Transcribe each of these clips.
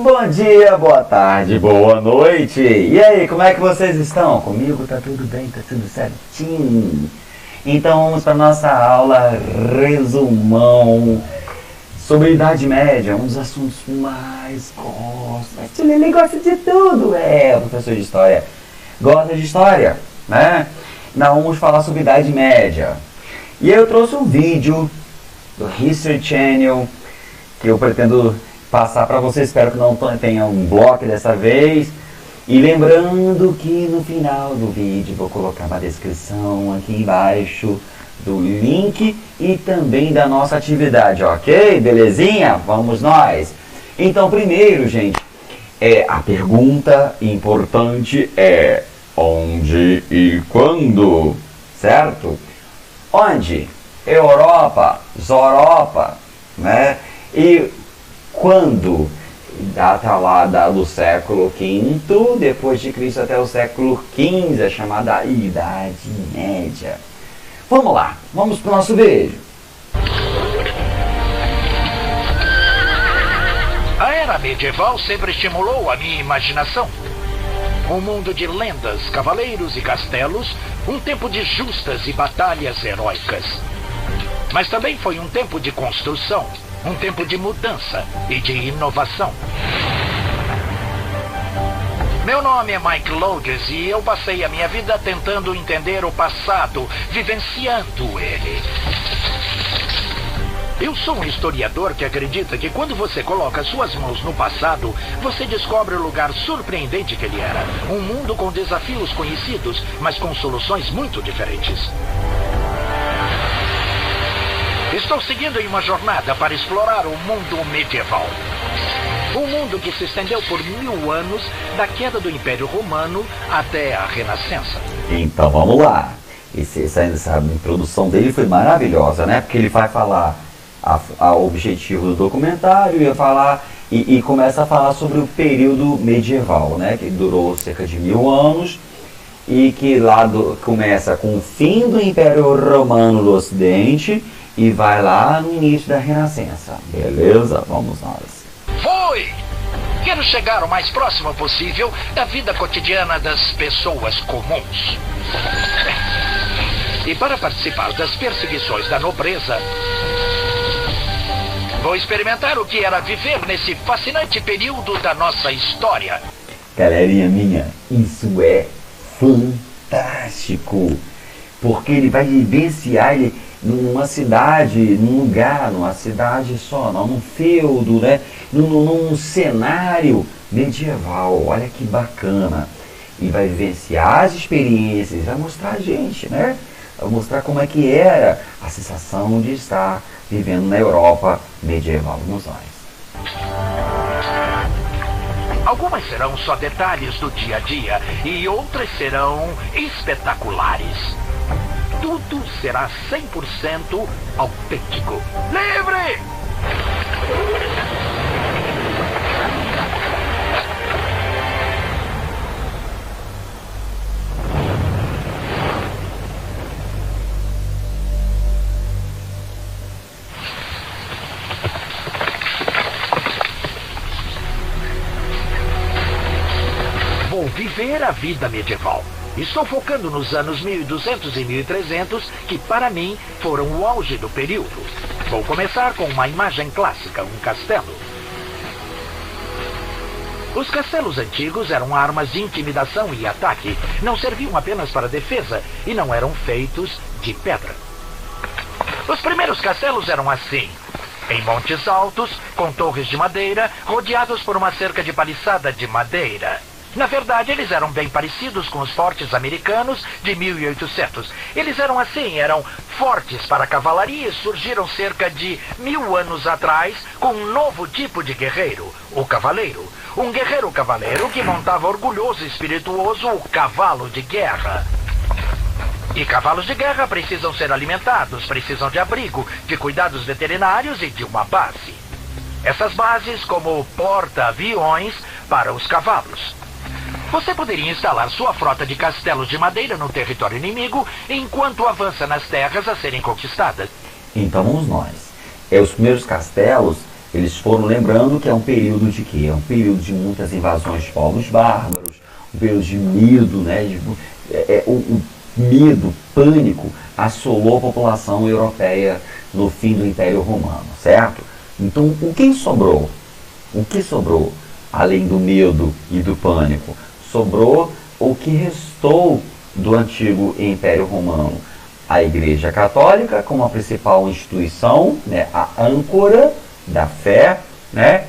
Bom dia, boa tarde, boa noite. E aí, como é que vocês estão? Comigo tá tudo bem, tá tudo certinho. Então vamos para nossa aula resumão sobre Idade Média, um dos assuntos mais gosto. Mas ele gosta de tudo, o professor de história gosta de história, né? Nós vamos falar sobre Idade Média. E eu trouxe um vídeo do History Channel que eu pretendo passar para vocês, espero que não tenha um bloco dessa vez. E lembrando que no final do vídeo vou colocar uma descrição aqui embaixo do link e também da nossa atividade, ok? Belezinha? Vamos nós! Então, primeiro, gente, a pergunta importante é onde e quando, certo? Onde? Europa, Zoropa, né? E quando? Data lá do século V depois de Cristo até o século XV, a chamada Idade Média. Vamos lá, vamos para o nosso vídeo. A era medieval sempre estimulou a minha imaginação. Um mundo de lendas, cavaleiros e castelos, um tempo de justas e batalhas heróicas. Mas também foi um tempo de construção, um tempo de mudança e de inovação. Meu nome é Mike Lourdes e eu passei a minha vida tentando entender o passado, vivenciando ele. Eu sou um historiador que acredita que quando você coloca suas mãos no passado, você descobre o lugar surpreendente que ele era. Um mundo com desafios conhecidos, mas com soluções muito diferentes. Estou seguindo em uma jornada para explorar o mundo medieval. Um mundo que se estendeu por 1000 anos, da queda do Império Romano até a Renascença. Então vamos lá. Essa introdução dele foi maravilhosa, né? Porque ele vai falar o objetivo do documentário, ia falar e começa a falar sobre o período medieval, né? Que durou cerca de 1000 anos e que lá começa com o fim do Império Romano do Ocidente e vai lá no início da Renascença. Beleza? Vamos nós. Foi! Quero chegar o mais próximo possível da vida cotidiana das pessoas comuns. E para participar das perseguições da nobreza, vou experimentar o que era viver nesse fascinante período da nossa história. Galerinha minha, isso é fantástico, porque ele vai vivenciar numa cidade, num lugar, numa cidade só, não num feudo, né? Num cenário medieval. Olha que bacana. E vai vivenciar as experiências, vai mostrar a gente, né? Vai mostrar como é que era a sensação de estar vivendo na Europa medieval. Vamos nós. Algumas serão só detalhes do dia a dia e outras serão espetaculares. Tudo será 100% autêntico. Livre! Vou viver a vida medieval. Estou focando nos anos 1200 e 1300, que para mim foram o auge do período. Vou começar com uma imagem clássica, um castelo. Os castelos antigos eram armas de intimidação e ataque. Não serviam apenas para defesa e não eram feitos de pedra. Os primeiros castelos eram assim, em montes altos, com torres de madeira, rodeados por uma cerca de paliçada de madeira. Na verdade, eles eram bem parecidos com os fortes americanos de 1800. Eles eram assim, eram fortes para a cavalaria e surgiram cerca de 1000 anos atrás com um novo tipo de guerreiro, o cavaleiro. Um guerreiro cavaleiro que montava orgulhoso e espirituoso o cavalo de guerra. E cavalos de guerra precisam ser alimentados, precisam de abrigo, de cuidados veterinários e de uma base. Essas bases como porta-aviões para os cavalos. Você poderia instalar sua frota de castelos de madeira no território inimigo enquanto avança nas terras a serem conquistadas. Então vamos nós. Os primeiros castelos eles foram lembrando que é um período de quê? É um período de muitas invasões de povos bárbaros, um período de medo, né? O medo, pânico assolou a população europeia no fim do Império Romano, certo? Então, o que sobrou? O que sobrou, além do medo e do pânico? Sobrou o que restou do antigo Império Romano. A Igreja Católica como a principal instituição, né, a âncora da fé, né,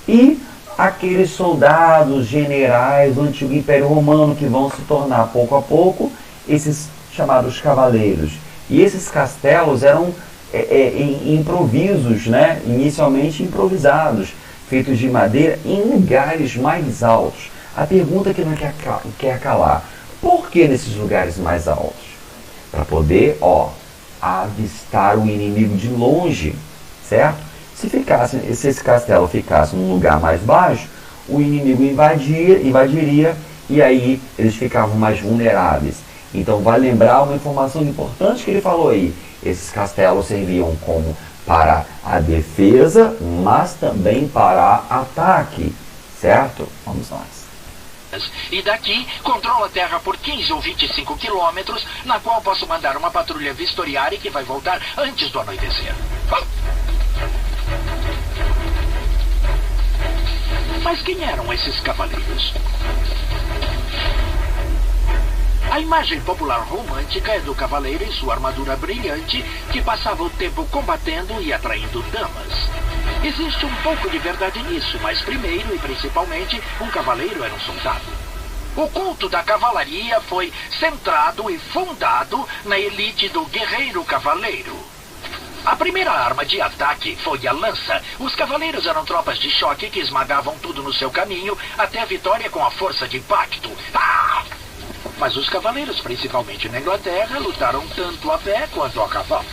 e aqueles soldados, generais do antigo Império Romano que vão se tornar pouco a pouco esses chamados cavaleiros. E esses castelos eram improvisos, né, inicialmente improvisados, feitos de madeira em lugares mais altos. A pergunta que não quer calar: por que nesses lugares mais altos? Para poder, avistar o inimigo de longe, certo? Se esse castelo ficasse num lugar mais baixo, o inimigo invadiria e aí eles ficavam mais vulneráveis. Então vai lembrar uma informação importante que ele falou aí: esses castelos serviam como para a defesa, mas também para ataque, certo? Vamos nós. E daqui, controlo a Terra por 15 ou 25 quilômetros, na qual posso mandar uma patrulha vistoriar e que vai voltar antes do anoitecer. Mas quem eram esses cavaleiros? A imagem popular romântica é do cavaleiro em sua armadura brilhante que passava o tempo combatendo e atraindo damas. Existe um pouco de verdade nisso, mas primeiro e principalmente, um cavaleiro era um soldado. O culto da cavalaria foi centrado e fundado na elite do guerreiro cavaleiro. A primeira arma de ataque foi a lança. Os cavaleiros eram tropas de choque que esmagavam tudo no seu caminho até a vitória com a força de impacto. Mas os cavaleiros, principalmente na Inglaterra, lutaram tanto a pé quanto a cavalo.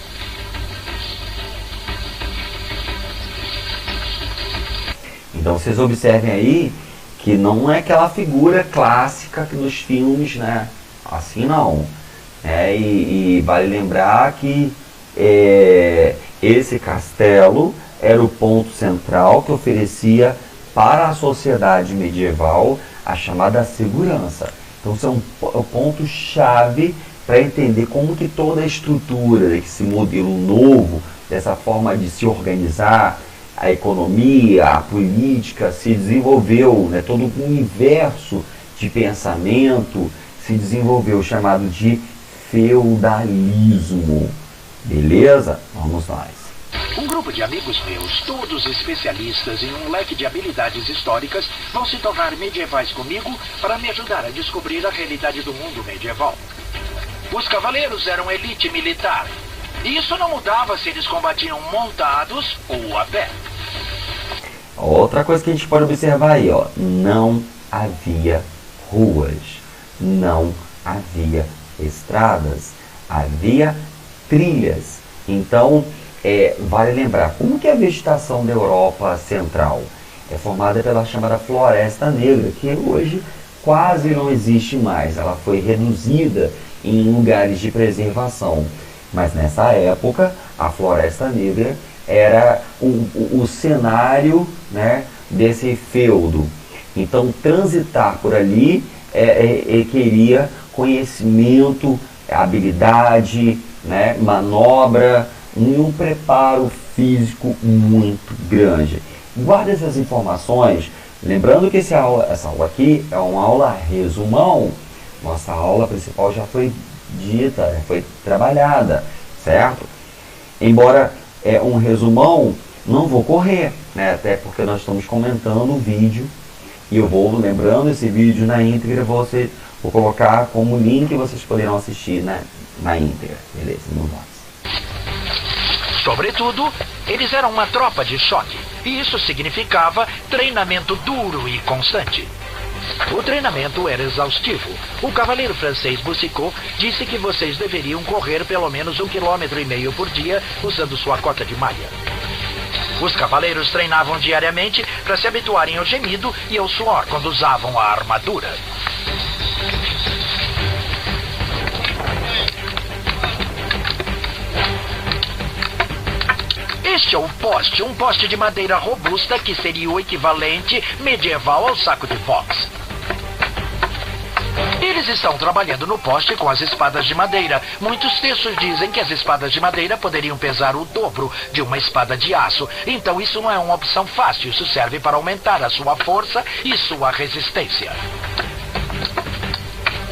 Então vocês observem aí que não é aquela figura clássica que nos filmes, né? Assim não. E vale lembrar que esse castelo era o ponto central que oferecia para a sociedade medieval a chamada segurança. Então isso é o ponto-chave para entender como que toda a estrutura, esse modelo novo, dessa forma de se organizar, a economia, a política se desenvolveu, né? Todo um universo de pensamento se desenvolveu, chamado de feudalismo. Beleza? Vamos nós. Um grupo de amigos meus, todos especialistas em um leque de habilidades históricas, vão se tornar medievais comigo para me ajudar a descobrir a realidade do mundo medieval. Os cavaleiros eram elite militar. E isso não mudava se eles combatiam montados ou a pé. Outra coisa que a gente pode observar aí, não havia ruas, não havia estradas, havia trilhas. Então, vale lembrar, como que a vegetação da Europa Central é formada pela chamada Floresta Negra, que hoje quase não existe mais, ela foi reduzida em lugares de preservação. Mas nessa época, a Floresta Negra era o cenário, né, desse feudo. Então, transitar por ali requeria conhecimento, habilidade, né, manobra e um preparo físico muito grande. Guarda essas informações, lembrando que essa aula aqui é uma aula resumão. Nossa aula principal já foi dita, já foi trabalhada, certo? Embora um resumão, não vou correr, né? Até porque nós estamos comentando o vídeo e eu vou lembrando esse vídeo na íntegra, vou colocar como link e vocês poderão assistir, né, na íntegra, beleza? Vamos lá. Sobretudo, eles eram uma tropa de choque, e isso significava treinamento duro e constante. O treinamento era exaustivo. O cavaleiro francês Boucicaut disse que vocês deveriam correr pelo menos 1,5 km por dia usando sua cota de malha. Os cavaleiros treinavam diariamente para se habituarem ao gemido e ao suor quando usavam a armadura. Este é o poste, um poste de madeira robusta que seria o equivalente medieval ao saco de Vox. Eles estão trabalhando no poste com as espadas de madeira. Muitos textos dizem que as espadas de madeira poderiam pesar o dobro de uma espada de aço. Então isso não é uma opção fácil. Isso serve para aumentar a sua força e sua resistência.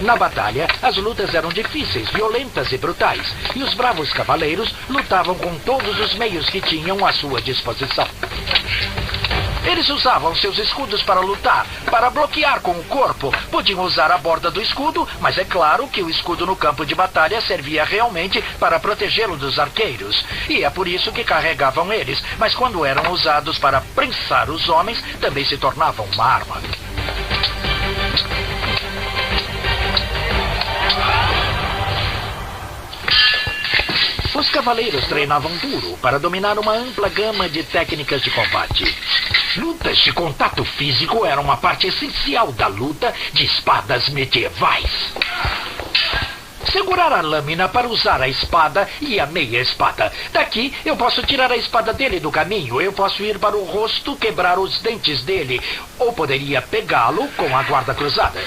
Na batalha, as lutas eram difíceis, violentas e brutais. E os bravos cavaleiros lutavam com todos os meios que tinham à sua disposição. Eles usavam seus escudos para lutar, para bloquear com o corpo. Podiam usar a borda do escudo, mas é claro que o escudo no campo de batalha servia realmente para protegê-lo dos arqueiros. E é por isso que carregavam eles. Mas quando eram usados para prensar os homens, também se tornavam uma arma. Os cavaleiros treinavam duro para dominar uma ampla gama de técnicas de combate. Lutas de contato físico eram uma parte essencial da luta de espadas medievais. Segurar a lâmina para usar a espada e a meia espada. Daqui, eu posso tirar a espada dele do caminho. Eu posso ir para o rosto, quebrar os dentes dele. Ou poderia pegá-lo com a guarda cruzada.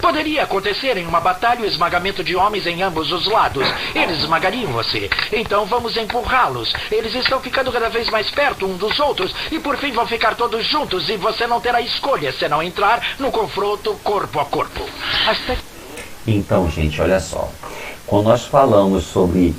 Poderia acontecer em uma batalha o esmagamento de homens em ambos os lados. Eles esmagariam você. Então vamos empurrá-los. Eles estão ficando cada vez mais perto um dos outros. E por fim vão ficar todos juntos. E você não terá escolha senão entrar no confronto corpo a corpo. Então, gente, olha só. Quando nós falamos sobre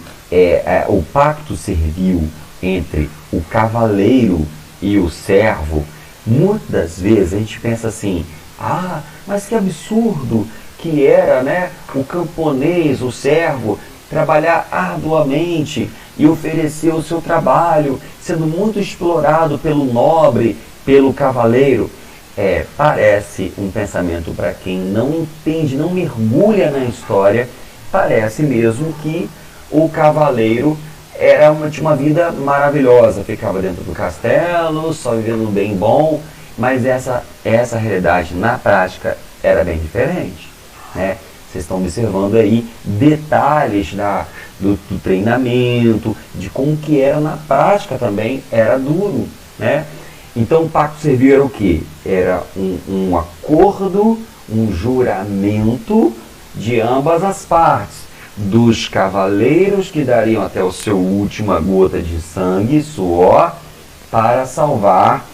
o pacto servil entre o cavaleiro e o servo, muitas das vezes a gente pensa assim: ah, mas que absurdo que era, né, o camponês, o servo, trabalhar arduamente e oferecer o seu trabalho, sendo muito explorado pelo nobre, pelo cavaleiro. Parece um pensamento para quem não entende, não mergulha na história, parece mesmo que o cavaleiro tinha uma vida maravilhosa, ficava dentro do castelo, só vivendo bem bom. Mas essa realidade, na prática, era bem diferente, né? Vocês estão observando aí detalhes do treinamento, de como que era na prática também, era duro, né? Então o pacto servil era o quê? Era um acordo, um juramento de ambas as partes, dos cavaleiros que dariam até a sua última gota de sangue, suor, para salvar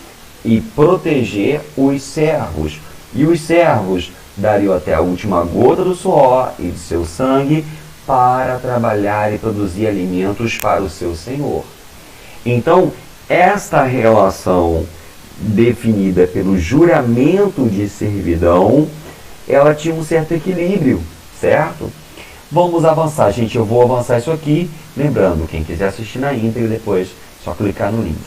e proteger os servos. E os servos dariam até a última gota do suor e de seu sangue para trabalhar e produzir alimentos para o seu senhor. Então, esta relação definida pelo juramento de servidão, ela tinha um certo equilíbrio, certo? Vamos avançar, gente. Eu vou avançar isso aqui. Lembrando, quem quiser assistir na íntegra, depois só clicar no link.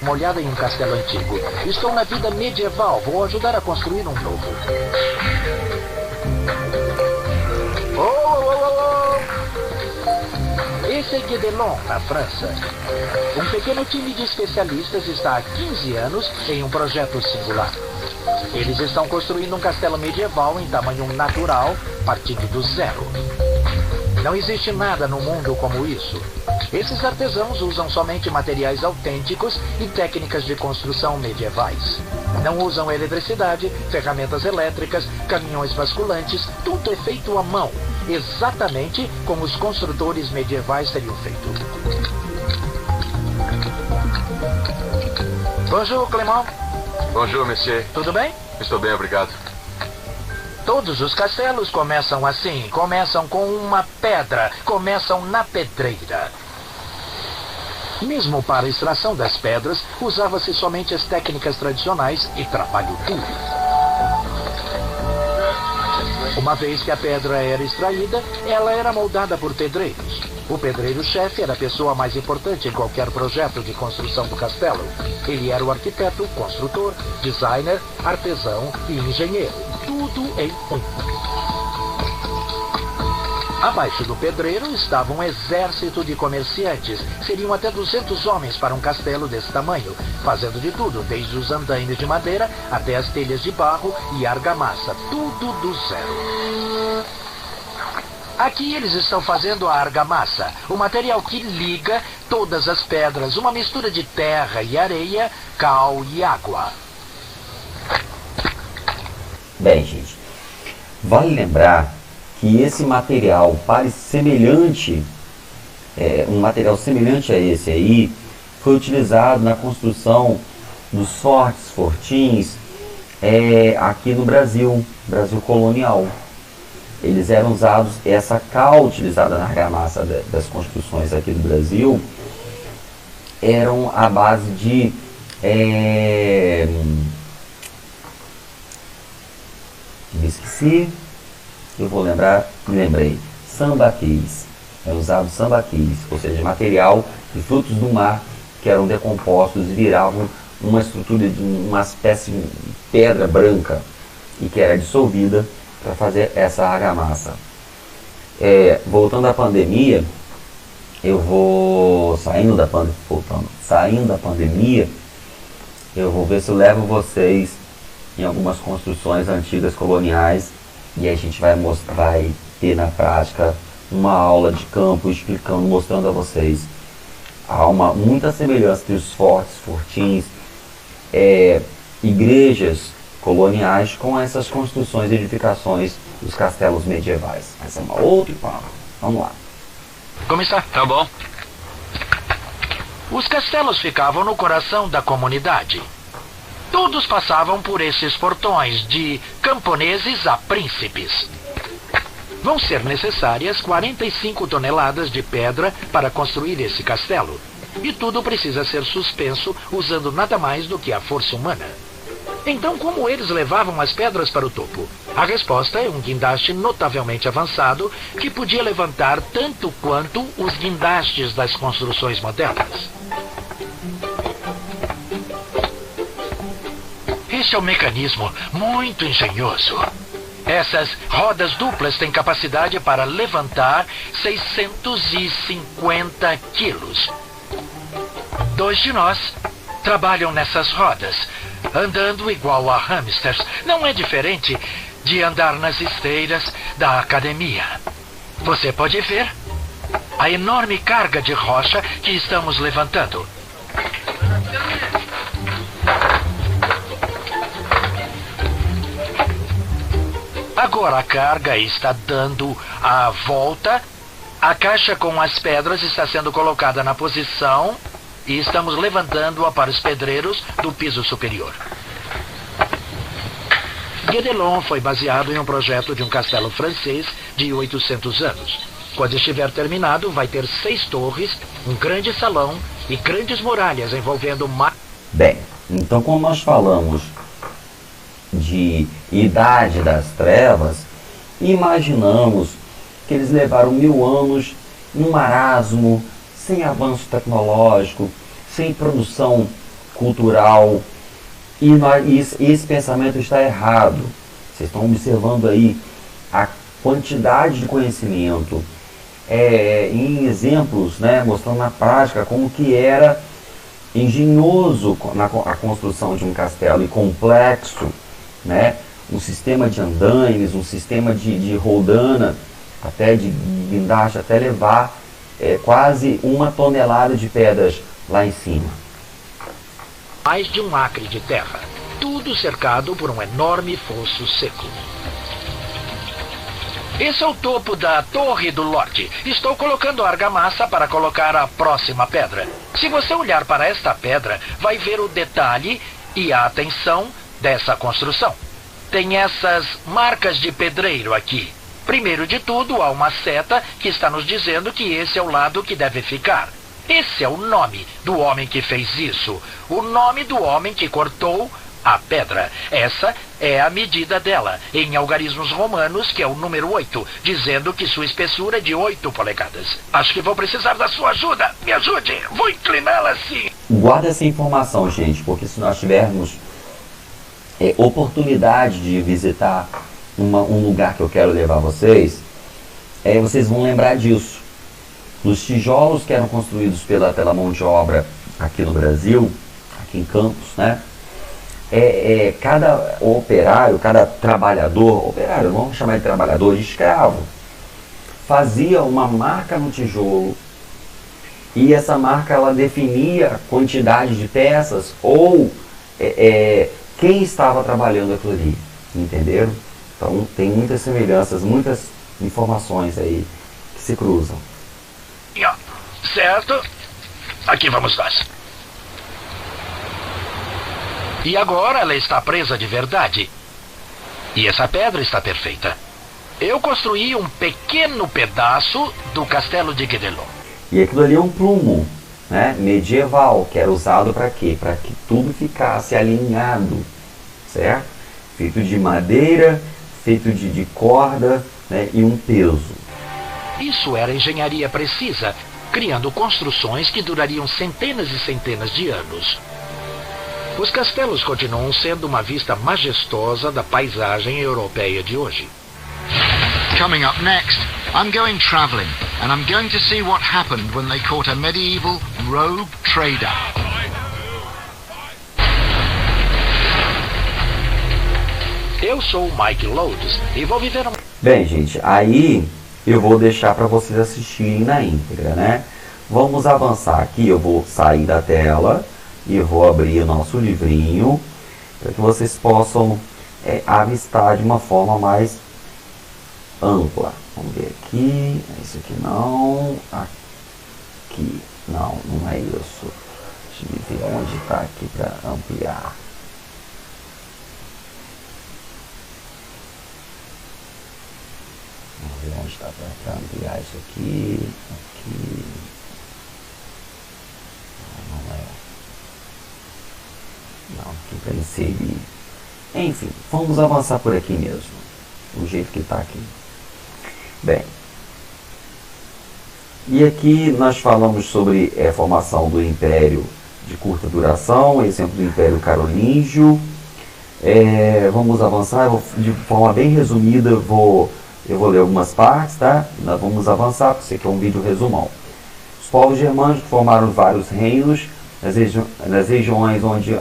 Uma olhada em um castelo antigo. Estou na vida medieval. Vou ajudar a construir um novo. Esse é Guédelon, na França. Um pequeno time de especialistas está há 15 anos em um projeto singular. Eles estão construindo um castelo medieval em tamanho natural, partindo do zero. Não existe nada no mundo como isso. Esses artesãos usam somente materiais autênticos e técnicas de construção medievais. Não usam eletricidade, ferramentas elétricas, caminhões basculantes, tudo é feito à mão, exatamente como os construtores medievais teriam feito. Bonjour, Clément. Bonjour, monsieur. Tudo bem? Estou bem, obrigado. Todos os castelos começam assim, começam com uma pedra, começam na pedreira. Mesmo para a extração das pedras, usava-se somente as técnicas tradicionais e trabalho duro. Uma vez que a pedra era extraída, ela era moldada por pedreiros. O pedreiro-chefe era a pessoa mais importante em qualquer projeto de construção do castelo. Ele era o arquiteto, construtor, designer, artesão e engenheiro. Tudo em um. Abaixo do pedreiro estava um exército de comerciantes. Seriam até 200 homens para um castelo desse tamanho, fazendo de tudo, desde os andaimes de madeira até as telhas de barro e argamassa. Tudo do zero. Aqui eles estão fazendo a argamassa, o material que liga todas as pedras, uma mistura de terra e areia, cal e água. Bem, gente, vale lembrar que esse material semelhante, um material semelhante a esse aí, foi utilizado na construção dos fortins aqui no Brasil colonial. Eles eram usados, essa cal utilizada na argamassa das construções aqui do Brasil, eram à base de me esqueci, eu vou lembrar, me lembrei, sambaquis. É usado sambaquis, ou seja, material de frutos do mar que eram decompostos e viravam uma estrutura de uma espécie de pedra branca e que era dissolvida para fazer essa argamassa. Voltando à pandemia, eu vou saindo da pandemia, eu vou ver se eu levo vocês em algumas construções antigas coloniais e a gente vai ter na prática uma aula de campo explicando, mostrando a vocês. Há muita semelhança entre os fortins, igrejas coloniais com essas construções e edificações dos castelos medievais. Essa é uma outra palavra. Vamos lá. Começar? Tá bom. Os castelos ficavam no coração da comunidade. Todos passavam por esses portões, de camponeses a príncipes. Vão ser necessárias 45 toneladas de pedra para construir esse castelo. E tudo precisa ser suspenso usando nada mais do que a força humana. Então, como eles levavam as pedras para o topo? A resposta é um guindaste notavelmente avançado que podia levantar tanto quanto os guindastes das construções modernas. Esse é um mecanismo muito engenhoso. Essas rodas duplas têm capacidade para levantar 650 quilos. 2 de nós trabalham nessas rodas, andando igual a hamsters. Não é diferente de andar nas esteiras da academia. Você pode ver a enorme carga de rocha que estamos levantando. Agora a carga está dando a volta. A caixa com as pedras está sendo colocada na posição e estamos levantando-a para os pedreiros do piso superior. Guédelon foi baseado em um projeto de um castelo francês de 800 anos. Quando estiver terminado, vai ter 6 torres, um grande salão e grandes muralhas envolvendo mais... Bem, então como nós falamos de Idade das Trevas, imaginamos que eles levaram 1000 anos num marasmo, sem avanço tecnológico, sem produção cultural, e esse pensamento está errado. Vocês estão observando aí a quantidade de conhecimento em exemplos, né, mostrando na prática como que era engenhoso a construção de um castelo e complexo, né? Um sistema de andaimes, um sistema de roldana, até de guindaste, até levar quase 1 tonelada de pedras lá em cima. Mais de 1 acre de terra, tudo cercado por um enorme fosso seco. Esse é o topo da Torre do Lorde. Estou colocando a argamassa para colocar a próxima pedra. Se você olhar para esta pedra, vai ver o detalhe e a atenção dessa construção. Tem essas marcas de pedreiro aqui. Primeiro de tudo, há uma seta que está nos dizendo que esse é o lado que deve ficar. Esse é o nome do homem que fez isso. O nome do homem que cortou a pedra. Essa é a medida dela, em algarismos romanos, que é o número 8, dizendo que sua espessura é de 8 polegadas. Acho que vou precisar da sua ajuda. Me ajude, vou incliná-la assim. Guarda essa informação, gente, porque se nós tivermos oportunidade de visitar um lugar que eu quero levar vocês, vocês vão lembrar disso. Nos tijolos que eram construídos pela mão de obra aqui no Brasil, aqui em Campos, né? Cada operário, cada trabalhador, vamos chamar de trabalhador, de escravo, fazia uma marca no tijolo, e essa marca ela definia a quantidade de peças ou quem estava trabalhando aquilo ali, entenderam? Então tem muitas semelhanças, muitas informações aí que se cruzam. Certo, aqui vamos nós. E agora ela está presa de verdade. E essa pedra está perfeita. Eu construí um pequeno pedaço do castelo de Guedelon. E aquilo ali é um plumo, né, medieval, que era usado para quê? Para que tudo ficasse alinhado, certo? Feito de madeira, feito de corda, né, e um peso. Isso era engenharia precisa, criando construções que durariam centenas e centenas de anos. Os castelos continuam sendo uma vista majestosa da paisagem europeia de hoje. Coming up next, I'm going travelling, and I'm going to see what happened when they caught a medieval rogue trader. Eu sou o Mike Lodes e vou viver um... Bem, gente, aí eu vou deixar para vocês assistirem na íntegra, né? Vamos avançar aqui, eu vou sair da tela e vou abrir o nosso livrinho para que vocês possam avistar de uma forma mais ampla. Vamos ver aqui, isso aqui não, aqui, não é isso. Deixa eu ver onde está aqui para ampliar. Vamos ver onde está para ampliar isso aqui, aqui. Não é. Não, aqui para inserir. Enfim, vamos avançar por aqui mesmo, do jeito que está aqui. Bem, e aqui nós falamos sobre a formação do Império de curta duração, exemplo do Império Carolíngio. Vamos avançar, de forma bem resumida, eu vou ler algumas partes, tá? Nós vamos avançar, porque isso aqui é um vídeo resumão. Os povos germânicos formaram vários reinos nas regiões onde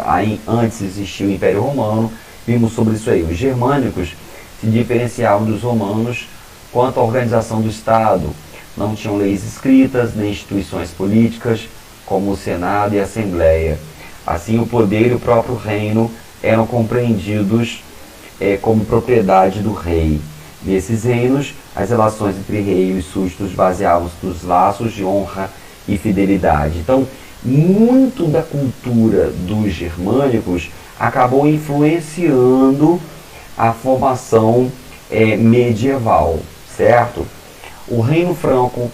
antes existia o Império Romano. Vimos sobre isso aí. Os germânicos se diferenciavam dos romanos quanto à organização do Estado. Não tinham leis escritas, nem instituições políticas, como o Senado e a Assembleia. Assim, o poder e o próprio reino eram compreendidos como propriedade do rei. Nesses reinos, as relações entre rei e súditos baseavam-se nos laços de honra e fidelidade. Então, muito da cultura dos germânicos acabou influenciando a formação medieval, certo? O reino franco,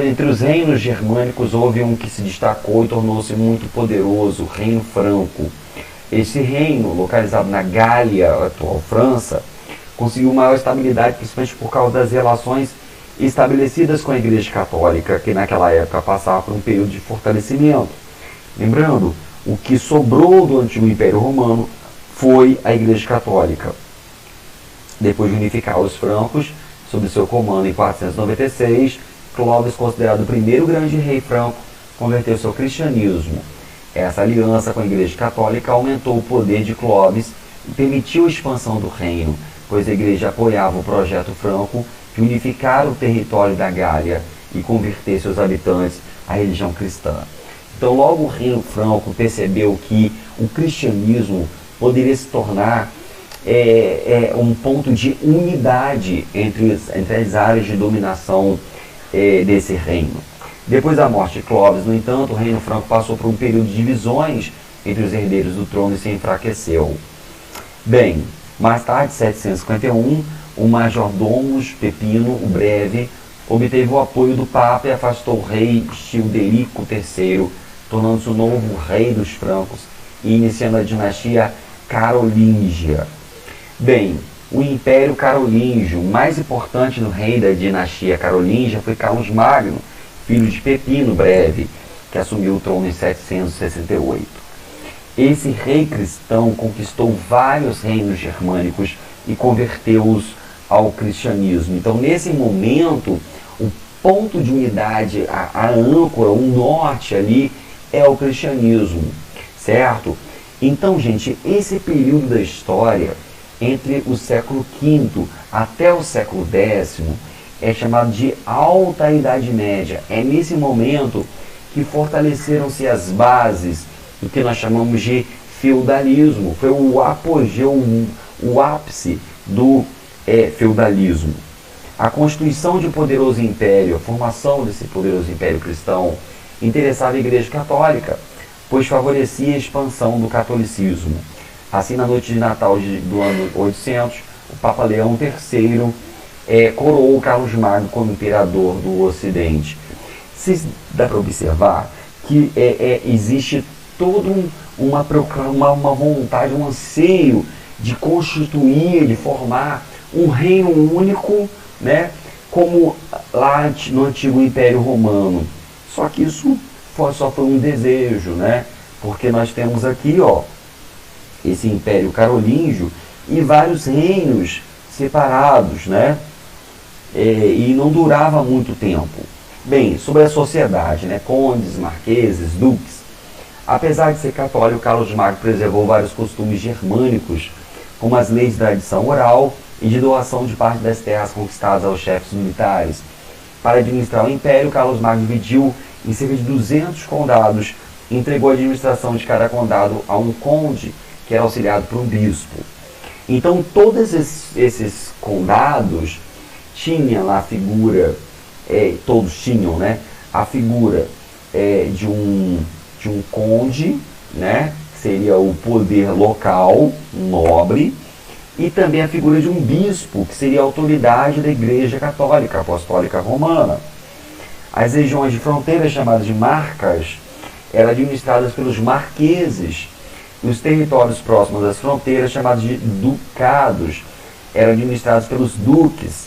entre os reinos germânicos, houve um que se destacou e tornou-se muito poderoso, o reino franco. Esse reino, localizado na Gália, atual França, conseguiu maior estabilidade, principalmente por causa das relações estabelecidas com a Igreja Católica, que naquela época passava por um período de fortalecimento. Lembrando, o que sobrou do antigo Império Romano foi a Igreja Católica. Depois de unificar os francos, sob seu comando em 496, Clovis, considerado o primeiro grande rei franco, converteu-se ao cristianismo. Essa aliança com a Igreja Católica aumentou o poder de Clovis e permitiu a expansão do reino, pois a Igreja apoiava o projeto franco de unificar o território da Gália e converter seus habitantes à religião cristã. Então, logo o reino franco percebeu que o cristianismo poderia se tornar um ponto de unidade entre as áreas de dominação desse reino. Depois da morte de Clovis, no entanto, o reino franco passou por um período de divisões entre os herdeiros do trono e se enfraqueceu. Bem, mais tarde, em 751, o majordomus Pepino o Breve obteve o apoio do Papa e afastou o rei Childerico III, tornando-se o novo rei dos francos e iniciando a dinastia carolíngia. Bem, o Império Carolíngio, mais importante do rei da dinastia carolíngia, foi Carlos Magno, filho de Pepino Breve, que assumiu o trono em 768. Esse rei cristão conquistou vários reinos germânicos e converteu-os ao cristianismo. Então, nesse momento, o ponto de unidade, a âncora, o norte ali, é o cristianismo, certo? Então, gente, esse período da história, entre o século V até o século X, é chamado de Alta Idade Média. É nesse momento que fortaleceram-se as bases do que nós chamamos de feudalismo. Foi o apogeu, o ápice do feudalismo. A constituição de um poderoso império, a formação desse poderoso império cristão, interessava a Igreja Católica, pois favorecia a expansão do catolicismo. Assim, na noite de Natal do ano 800, o Papa Leão III coroou Carlos Magno como imperador do Ocidente. Dá para observar que existe toda uma vontade, um anseio de constituir, de formar um reino único, né, como lá no antigo Império Romano. Só que isso só foi um desejo, né? Porque nós temos aqui, esse Império Carolíngio e vários reinos separados, né? E não durava muito tempo. Bem, sobre a sociedade, né? Condes, marqueses, duques. Apesar de ser católico, Carlos Magno preservou vários costumes germânicos, como as leis de tradição oral e de doação de parte das terras conquistadas aos chefes militares. Para administrar o império, Carlos Magno dividiu em cerca de 200 condados e entregou a administração de cada condado a um conde, que era auxiliado por um bispo. Então, todos esses condados tinham lá a figura, todos tinham, né, a figura de um conde, né, que seria o poder local, nobre, e também a figura de um bispo, que seria a autoridade da Igreja Católica Apostólica Romana. As regiões de fronteira, chamadas de marcas, eram administradas pelos marqueses, e os territórios próximos das fronteiras, chamados de ducados, eram administrados pelos duques.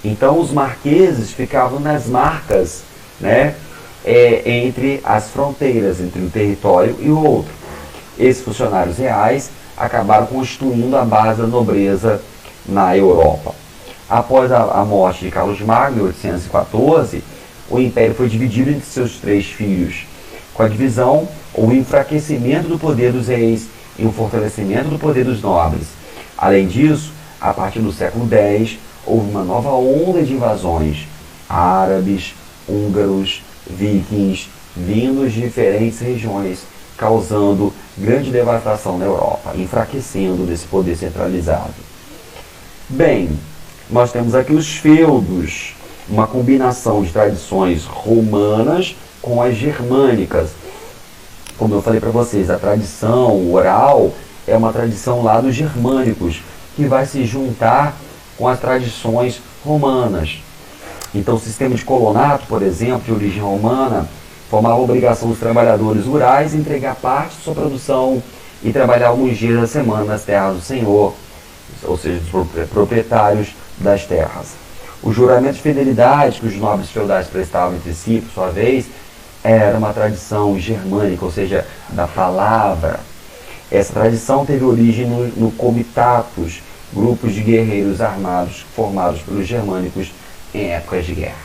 Então, os marqueses ficavam nas marcas, né, entre as fronteiras, entre um território e o outro. Esses funcionários reais acabaram constituindo a base da nobreza na Europa. Após a morte de Carlos Magno, em 814, o império foi dividido entre seus 3 filhos. Com a divisão, houve um enfraquecimento do poder dos reis e um fortalecimento do poder dos nobres. Além disso, a partir do século X, houve uma nova onda de invasões. Árabes, húngaros, vikings, vindos de diferentes regiões, causando grande devastação na Europa, enfraquecendo desse poder centralizado. Bem, nós temos aqui os feudos, uma combinação de tradições romanas com as germânicas. Como eu falei para vocês, a tradição oral é uma tradição lá dos germânicos, que vai se juntar com as tradições romanas. Então, o sistema de colonato, por exemplo, de origem romana, formava a obrigação dos trabalhadores rurais entregar parte de sua produção e trabalhar alguns dias da semana nas terras do senhor, ou seja, dos proprietários das terras. O juramento de fidelidade que os nobres feudais prestavam entre si, por sua vez, era uma tradição germânica, ou seja, da palavra. Essa tradição teve origem no comitatus, grupos de guerreiros armados formados pelos germânicos em épocas de guerra.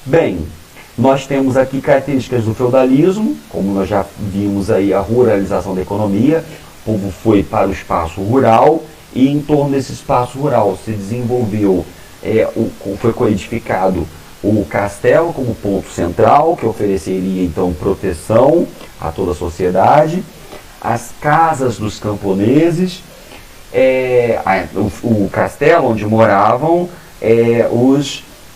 Bem, nós temos aqui características do feudalismo, como nós já vimos aí, a ruralização da economia. O povo foi para o espaço rural e em torno desse espaço rural se desenvolveu, foi codificado o castelo como ponto central, que ofereceria então proteção a toda a sociedade, as casas dos camponeses, o castelo onde moravam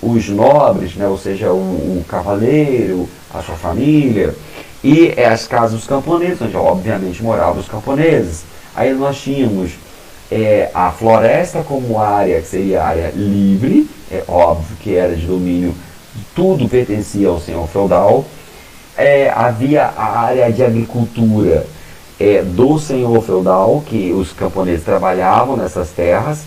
os nobres, né, ou seja, o cavaleiro, a sua família, e as casas dos camponeses, onde obviamente moravam os camponeses. Aí nós tínhamos a floresta como área, que seria a área livre, é óbvio que era de domínio, tudo pertencia ao senhor feudal. Havia a área de agricultura do senhor feudal, que os camponeses trabalhavam nessas terras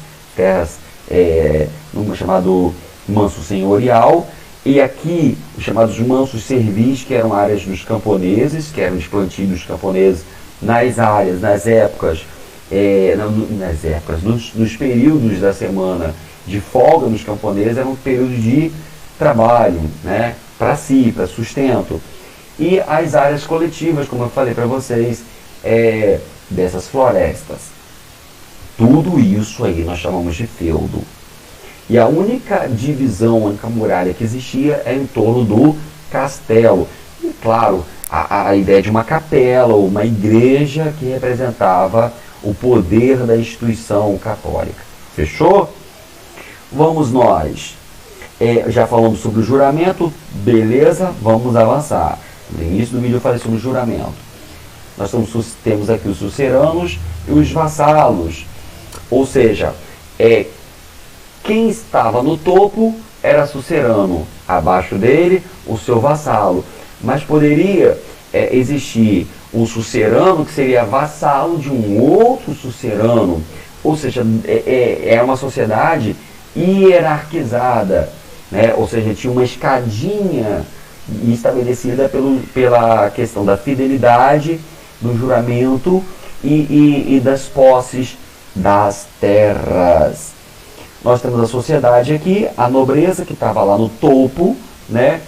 no chamado manso senhorial, e aqui os chamados mansos servis, que eram áreas dos camponeses, que eram os plantios dos camponeses nas áreas, nos períodos da semana de folga dos camponeses, eram períodos de trabalho, né, para si, para sustento. E as áreas coletivas, como eu falei para vocês, dessas florestas. Tudo isso aí nós chamamos de feudo. E a única divisão, a única muralha que existia é em torno do castelo. E claro, a ideia de uma capela ou uma igreja que representava o poder da instituição católica. Fechou? Vamos nós. Já falamos sobre o juramento, beleza, vamos avançar. No início do vídeo eu falei sobre o juramento. Nós temos aqui os suceranos e os vassalos. Ou seja, quem estava no topo era sucerano, abaixo dele o seu vassalo. Mas poderia existir um sucerano que seria vassalo de um outro sucerano. Ou seja, é uma sociedade hierarquizada, né? Ou seja, tinha uma escadinha estabelecida pela questão da fidelidade, do juramento e das posses das terras. Nós temos a sociedade aqui, a nobreza que estava lá no topo, né?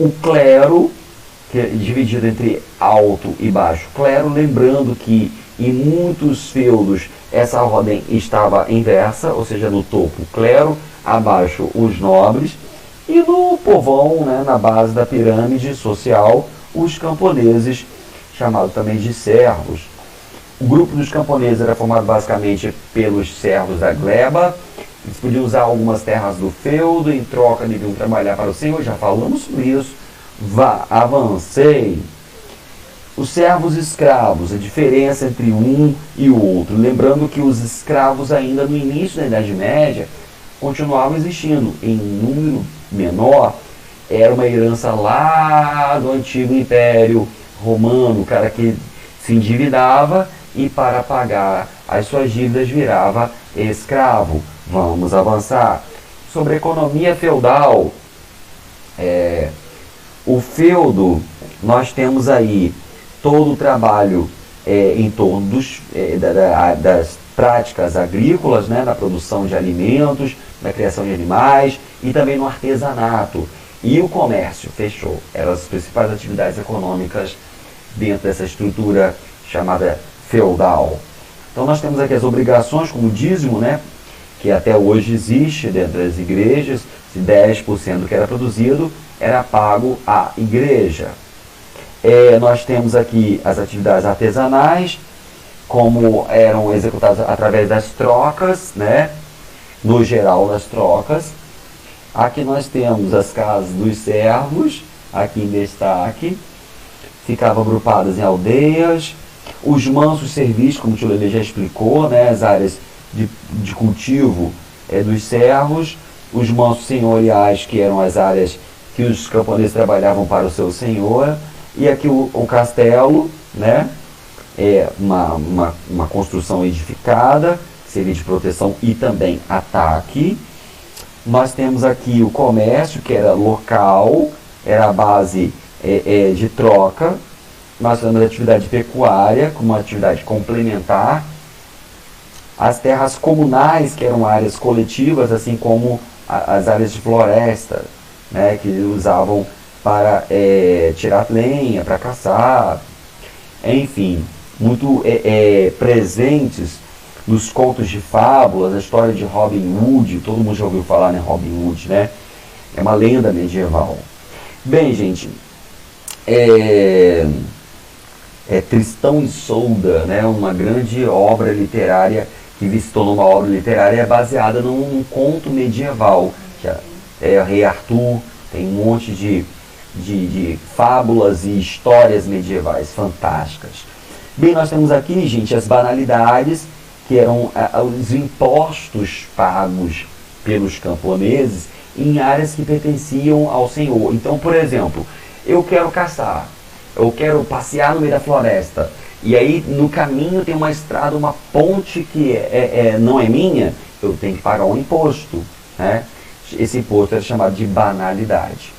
O clero, que é dividido entre alto e baixo clero, lembrando que em muitos feudos essa ordem estava inversa, ou seja, no topo o clero, abaixo os nobres, e no povão, né, na base da pirâmide social, os camponeses, chamados também de servos. O grupo dos camponeses era formado basicamente pelos servos da gleba. Eles podiam usar algumas terras do feudo, em troca deviam trabalhar para o senhor, já falamos sobre isso. Avancei. Os servos escravos, a diferença entre um e o outro. Lembrando que os escravos ainda no início da Idade Média continuavam existindo em número menor. Era uma herança lá do antigo Império Romano, o cara que se endividava e para pagar as suas dívidas virava escravo. Vamos avançar. Sobre a economia feudal, o feudo, nós temos aí todo o trabalho em torno das práticas agrícolas, né, na produção de alimentos, na criação de animais e também no artesanato. E o comércio, fechou. Eram as principais atividades econômicas dentro dessa estrutura chamada feudal. Então nós temos aqui as obrigações, como o dízimo, né, que até hoje existe dentro das igrejas, se 10% do que era produzido era pago à igreja. Nós temos aqui as atividades artesanais, como eram executadas através das trocas, né, no geral das trocas. Aqui nós temos as casas dos servos, aqui em destaque, ficavam agrupadas em aldeias. Os mansos servis, como o tio Lelê já explicou, né, as áreas de cultivo dos servos. Os mansos senhoriais, que eram as áreas que os camponeses trabalhavam para o seu senhor. E aqui o castelo, né, uma construção edificada, seria de proteção e também ataque. Nós temos aqui o comércio, que era local, era a base de troca. Nós temos a atividade pecuária, como uma atividade complementar. As terras comunais, que eram áreas coletivas, assim como as áreas de floresta, né, que usavam para tirar lenha, para caçar. Enfim, muito presentes nos contos de fábulas, a história de Robin Hood. Todo mundo já ouviu falar, né, Robin Hood, né? É uma lenda medieval. Bem, gente, Tristão e Isolda, né, uma grande obra literária que se tornou uma obra literária baseada num conto medieval, que é Rei Arthur. Tem um monte de fábulas e histórias medievais fantásticas. Bem, nós temos aqui, gente, as banalidades, que eram os impostos pagos pelos camponeses em áreas que pertenciam ao senhor. Então, por exemplo, eu quero caçar, eu quero passear no meio da floresta, e aí no caminho tem uma estrada, uma ponte que não é minha, eu tenho que pagar um imposto, né? Esse imposto era chamado de banalidade.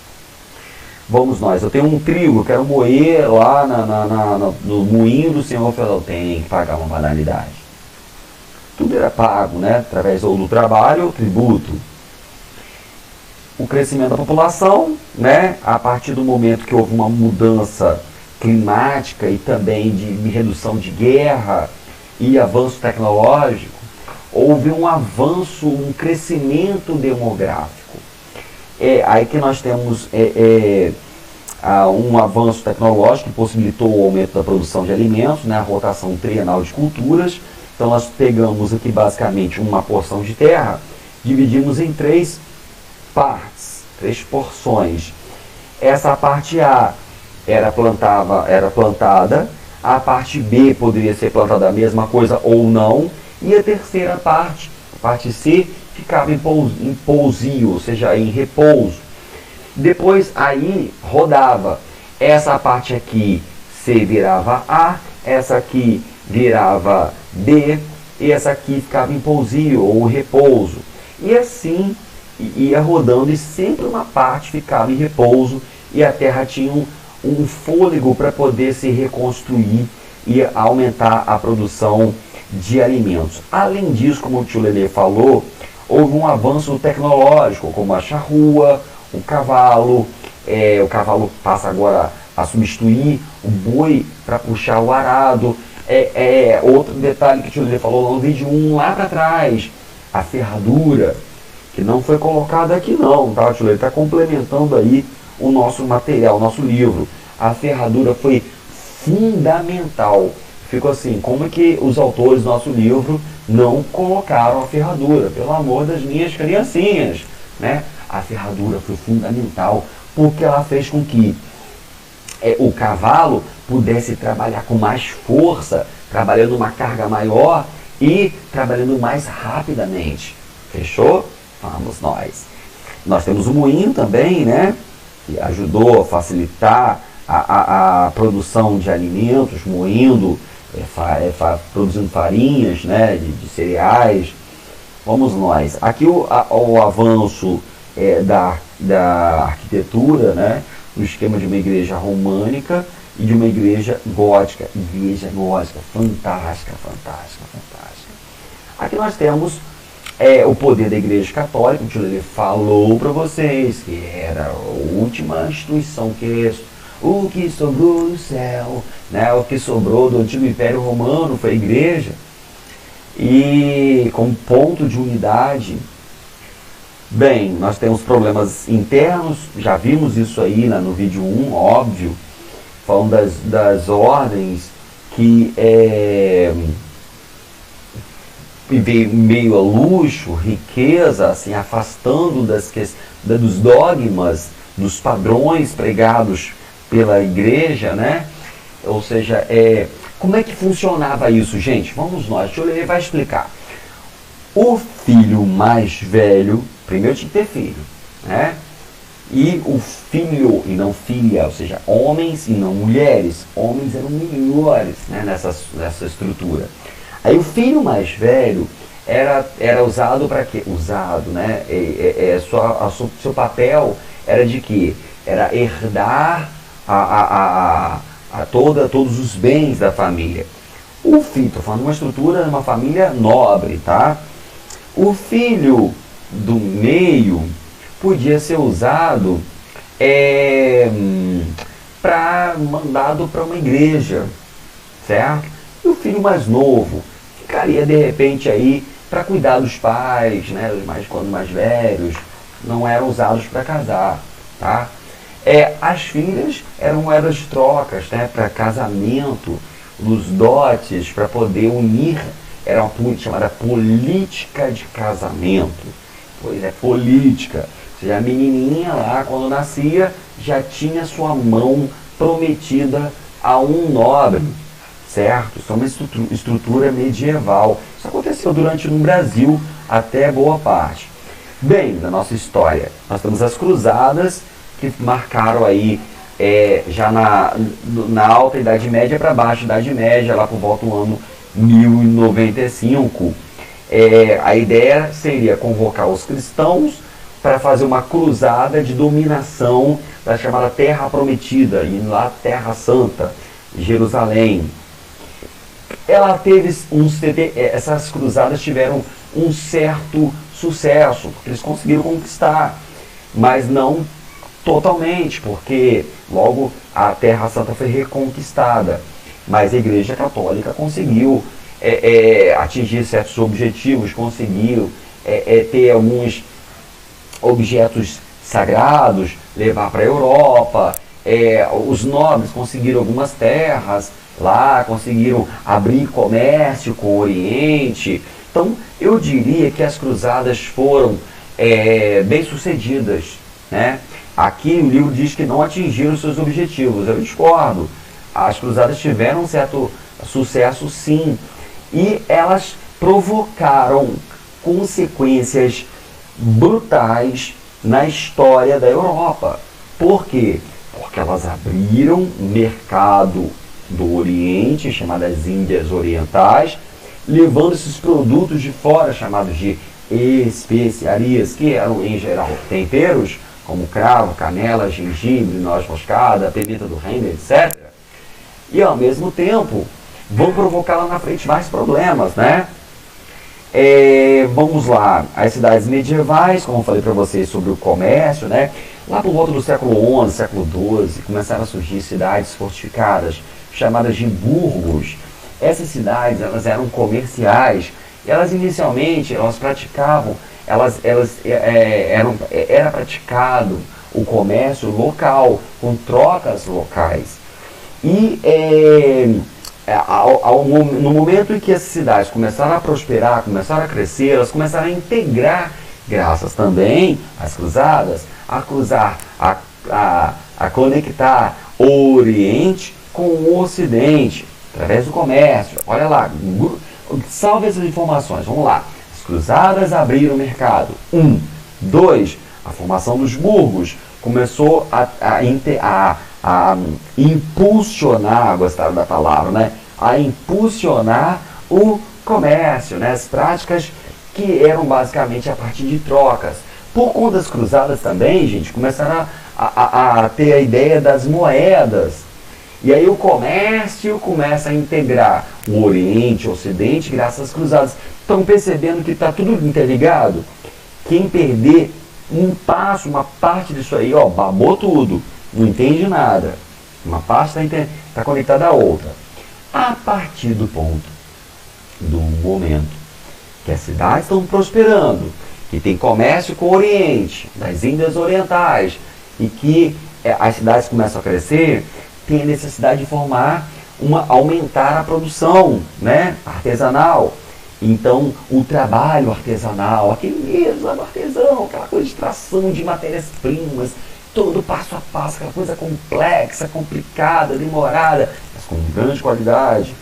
Vamos nós, eu tenho um trigo, eu quero moer lá no moinho do senhor feudal, tem que pagar uma banalidade. Tudo era pago, né, através ou do trabalho ou tributo. O crescimento da população, né, a partir do momento que houve uma mudança climática e também de redução de guerra e avanço tecnológico, houve um avanço, um crescimento demográfico. Aí que nós temos um avanço tecnológico que possibilitou o aumento da produção de alimentos, né, a rotação trienal de culturas. Então nós pegamos aqui basicamente uma porção de terra, dividimos em 3 partes, 3 porções. Essa parte A era plantada, a parte B poderia ser plantada a mesma coisa ou não, e a terceira parte, a parte C, ficava em pousio, ou seja, em repouso. Depois aí rodava. Essa parte aqui C virava A, essa aqui virava B, e essa aqui ficava em pousio ou repouso. E assim ia rodando, e sempre uma parte ficava em repouso, e a terra tinha um fôlego para poder se reconstruir e aumentar a produção de alimentos. Além disso, como o tio Lelê falou, houve um avanço tecnológico, como a charrua, o cavalo passa agora a substituir o boi para puxar o arado. Outro detalhe que o tio Lelê falou no vídeo 1 lá para trás, a ferradura, que não foi colocada aqui não, tá? O tio Lelê está complementando aí o nosso material, o nosso livro. A ferradura foi fundamental. Ficou assim, como é que os autores do nosso livro não colocaram a ferradura? Pelo amor das minhas criancinhas, né? A ferradura foi fundamental, porque ela fez com que o cavalo pudesse trabalhar com mais força, trabalhando uma carga maior e trabalhando mais rapidamente. Fechou? Vamos nós. Nós temos o moinho também, né? Que ajudou a facilitar a produção de alimentos, moendo, produzindo farinhas, né, de cereais. Vamos nós. Aqui o avanço da arquitetura, né, no esquema de uma igreja românica e de uma igreja gótica. Igreja gótica, fantástica, fantástica, fantástica. Aqui nós temos o poder da Igreja Católica. O tio Lelê falou para vocês que era a última instituição o que sobrou do céu, né? O que sobrou do antigo Império Romano foi a Igreja, e como ponto de unidade. Bem, nós temos problemas internos, já vimos isso aí no vídeo 1, óbvio, falando das ordens que meio a luxo, riqueza, assim, afastando dos dogmas, dos padrões pregados pela igreja, né? Ou seja, como é que funcionava isso, gente? Vamos nós, deixa eu ler, vai explicar. O filho mais velho, primeiro tinha que ter filho, né? E o filho e não filha, ou seja, homens e não mulheres. Homens eram melhores, né, nessa estrutura. Aí o filho mais velho era usado para quê? Usado, né? Seu papel era de quê? Era herdar todos os bens da família. O filho, estou falando de uma estrutura de uma família nobre, tá? O filho do meio podia ser usado mandado para uma igreja, certo? E o filho mais novo ficaria de repente aí para cuidar dos pais, né? Quando mais velhos, não eram usados para casar, tá? As filhas eram moedas de trocas, né? Para casamento, os dotes, para poder unir, era uma política chamada política de casamento. Pois é, política. Ou seja, a menininha lá, quando nascia, já tinha sua mão prometida a um nobre, certo? Isso é uma estrutura medieval. Isso aconteceu no Brasil até boa parte. Bem, da nossa história, nós temos as cruzadas, que marcaram aí já na alta Idade Média para baixa Idade Média, lá por volta do ano 1095. A ideia seria convocar os cristãos para fazer uma cruzada de dominação da chamada Terra Prometida, e lá Terra Santa, Jerusalém. Essas cruzadas tiveram um certo sucesso, porque eles conseguiram conquistar, mas não totalmente, porque logo a Terra Santa foi reconquistada, mas a Igreja Católica conseguiu atingir certos objetivos, conseguiram ter alguns objetos sagrados, levar para a Europa, os nobres conseguiram algumas terras lá, conseguiram abrir comércio com o Oriente. Então, eu diria que as cruzadas foram bem sucedidas, né? Aqui o livro diz que não atingiram seus objetivos. Eu discordo. As cruzadas tiveram um certo sucesso, sim, e elas provocaram consequências brutais na história da Europa. Por quê? Porque elas abriram mercado do Oriente, chamadas Índias Orientais, levando esses produtos de fora, chamados de especiarias, que eram em geral temperos, como cravo, canela, gengibre, noz moscada, pimenta do reino, etc. E ao mesmo tempo vão provocar lá na frente mais problemas, né? Vamos lá, as cidades medievais, como eu falei para vocês sobre o comércio, né? Lá por volta do século XI, século XII, começaram a surgir cidades fortificadas, chamadas de burgos. Essas cidades, elas eram comerciais, e elas inicialmente, elas praticavam, era praticado o comércio local, com trocas locais. E no momento em que essas cidades começaram a prosperar, começaram a crescer, elas começaram a integrar, graças também às cruzadas, a conectar o Oriente com o Ocidente, através do comércio. Olha lá, salve essas informações, vamos lá. As cruzadas abriram o mercado. 1. 2. A formação dos burgos começou a impulsionar, gostaram da palavra, né? A impulsionar o comércio, né? As práticas que eram basicamente a partir de trocas. Por conta das cruzadas também, gente, começaram a ter a ideia das moedas. E aí o comércio começa a integrar o Oriente, o Ocidente, graças às cruzadas. Estão percebendo que está tudo interligado? Quem perder um passo, uma parte disso aí, ó, babou tudo, não entende nada. Uma parte está conectada à outra. A partir do ponto, do momento que as cidades estão prosperando, que tem comércio com o Oriente, das Índias Orientais, e que as cidades começam a crescer, tem a necessidade de aumentar a produção, né, artesanal. Então, o trabalho artesanal, aquele mesmo artesão, aquela coisa de extração de matérias-primas, todo passo a passo, aquela coisa complexa, complicada, demorada, mas com grande qualidade,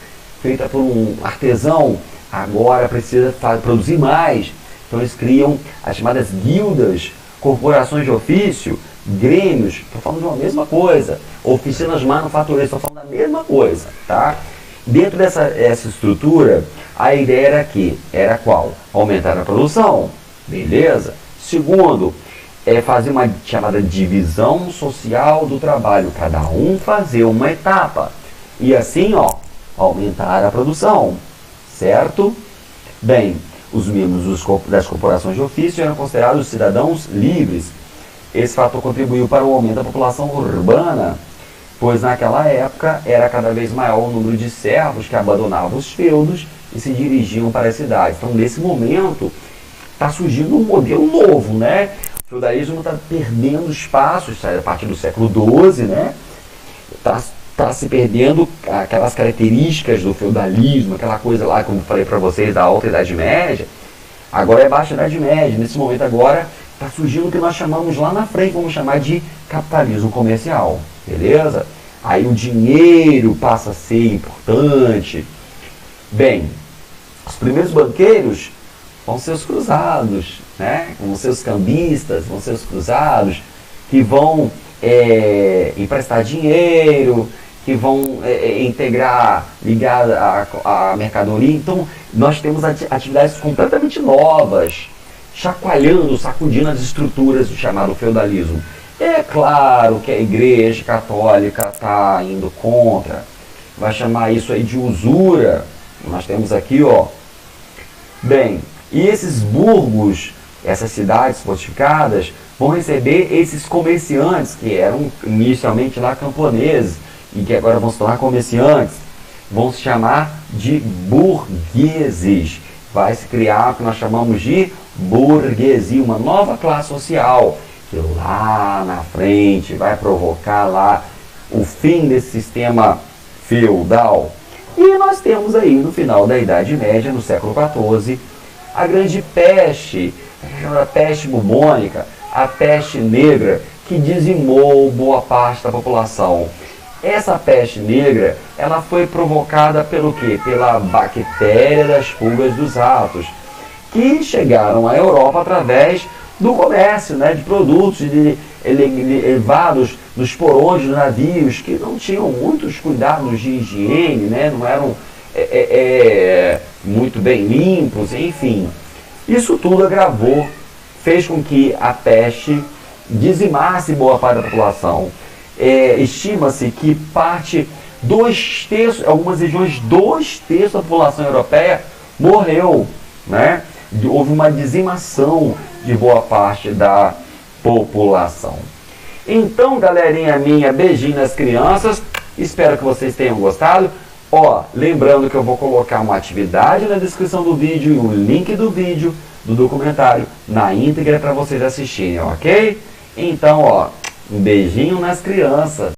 feita por um artesão, agora precisa produzir mais. Então, eles criam as chamadas guildas, corporações de ofício, grêmios, estou falando de uma mesma coisa, oficinas manufatureiras, estou falando da mesma coisa, tá? Dentro dessa estrutura, a ideia era qual? Aumentar a produção, beleza? Segundo, fazer uma chamada divisão social do trabalho, cada um fazer uma etapa, e assim, ó, aumentar a produção, certo? Bem, os membros das corporações de ofício eram considerados cidadãos livres. Esse fator contribuiu para o aumento da população urbana, pois naquela época era cada vez maior o número de servos que abandonavam os feudos e se dirigiam para as cidades. Então, nesse momento, está surgindo um modelo novo, né? O feudalismo está perdendo espaços a partir do século XII, né? Está se perdendo aquelas características do feudalismo, aquela coisa lá, como eu falei para vocês, da Alta Idade Média. Agora é Baixa Idade Média. Nesse momento agora está surgindo o que nós chamamos lá na frente, vamos chamar de capitalismo comercial, beleza? Aí o dinheiro passa a ser importante. Bem, os primeiros banqueiros vão ser os cruzados, né? Vão ser os cambistas, vão ser os cruzados, que vão emprestar dinheiro, que vão integrar, ligar a mercadoria. Então, nós temos atividades completamente novas, chacoalhando, sacudindo as estruturas do chamado feudalismo. É claro que a Igreja Católica está indo contra, vai chamar isso aí de usura. Nós temos aqui, ó. Bem, e esses burgos, essas cidades fortificadas, vão receber esses comerciantes que eram inicialmente lá camponeses e que agora vão se tornar comerciantes. vão se chamar de burgueses. Vai se criar o que nós chamamos de burguesia, uma nova classe social, que lá na frente vai provocar lá o fim desse sistema feudal. E nós temos aí no final da Idade Média, no século XIV, a grande peste, a peste bubônica, a peste negra, que dizimou boa parte da população. Essa peste negra, ela foi provocada pelo quê? Pela bactéria das pulgas dos ratos, que chegaram à Europa através do comércio, né, de produtos levados nos porões dos navios, que não tinham muitos cuidados de higiene, né, não eram muito bem limpos, enfim. Isso tudo agravou, fez com que a peste dizimasse boa parte da população. Estima-se que parte, 2/3, algumas regiões, 2/3 da população europeia morreu, né? Houve uma dizimação de boa parte da população. Então, galerinha minha, beijinho nas crianças, espero que vocês tenham gostado. Ó, lembrando que eu vou colocar uma atividade na descrição do vídeo e o link do vídeo, do documentário, na íntegra para vocês assistirem, ok? Então, ó, um beijinho nas crianças.